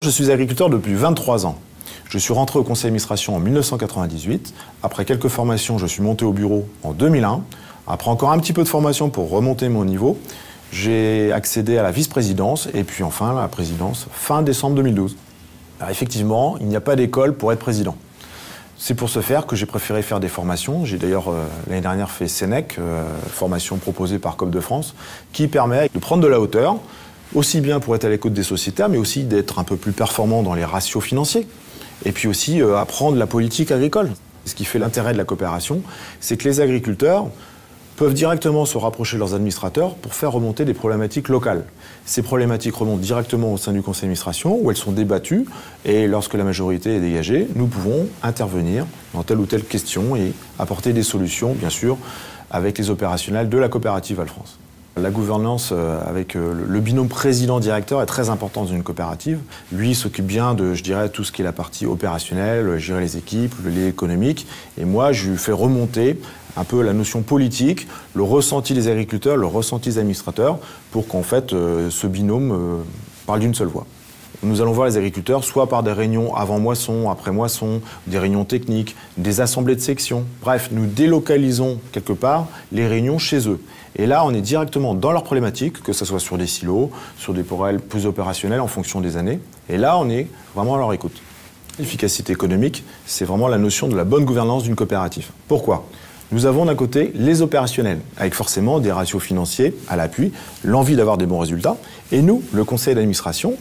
Je suis agriculteur depuis 23 ans. Je suis rentré au conseil d'administration en 1998. Après quelques formations, je suis monté au bureau en 2001. Après encore un petit peu de formation pour remonter mon niveau, j'ai accédé à la vice-présidence et puis enfin la présidence fin décembre 2012. Alors effectivement, il n'y a pas d'école pour être président. C'est pour ce faire que j'ai préféré faire des formations. J'ai d'ailleurs l'année dernière fait Sénèque, formation proposée par COP de France, qui permet de prendre de la hauteur, aussi bien pour être à l'écoute des sociétaires, mais aussi d'être un peu plus performant dans les ratios financiers. Et puis aussi apprendre la politique agricole. Ce qui fait l'intérêt de la coopération, c'est que les agriculteurs peuvent directement se rapprocher de leurs administrateurs pour faire remonter des problématiques locales. Ces problématiques remontent directement au sein du conseil d'administration où elles sont débattues et lorsque la majorité est dégagée, nous pouvons intervenir dans telle ou telle question et apporter des solutions, bien sûr, avec les opérationnels de la coopérative Val-France. La gouvernance avec le binôme président-directeur est très importante dans une coopérative. Lui s'occupe bien de, je dirais, tout ce qui est la partie opérationnelle, gérer les équipes, l'économique. Et moi, je lui fais remonter un peu la notion politique, le ressenti des agriculteurs, le ressenti des administrateurs, pour qu'en fait, ce binôme parle d'une seule voix. Nous allons voir les agriculteurs soit par des réunions avant moisson, après moisson, des réunions techniques, des assemblées de section. Bref, nous délocalisons quelque part les réunions chez eux. Et là, on est directement dans leurs problématiques, que ce soit sur des silos, sur des porels plus opérationnels en fonction des années. Et là, on est vraiment à leur écoute. L'efficacité économique, c'est vraiment la notion de la bonne gouvernance d'une coopérative. Pourquoi ? Nous avons d'un côté les opérationnels, avec forcément des ratios financiers à l'appui, l'envie d'avoir des bons résultats. Et nous, le conseil d'administration,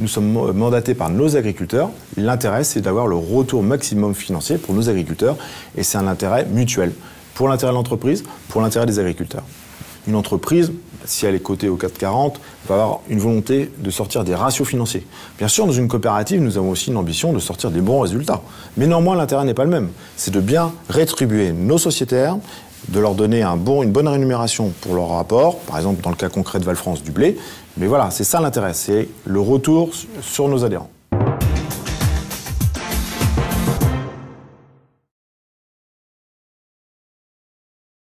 nous sommes mandatés par nos agriculteurs. L'intérêt, c'est d'avoir le retour maximum financier pour nos agriculteurs. Et c'est un intérêt mutuel, pour l'intérêt de l'entreprise, pour l'intérêt des agriculteurs. Une entreprise, si elle est cotée au CAC 40, va avoir une volonté de sortir des ratios financiers. Bien sûr, dans une coopérative, nous avons aussi une ambition de sortir des bons résultats. Mais néanmoins, l'intérêt n'est pas le même. C'est de bien rétribuer nos sociétaires, de leur donner une bonne rémunération pour leur rapport, par exemple dans le cas concret de Val-France du blé. Mais voilà, c'est ça l'intérêt, c'est le retour sur nos adhérents.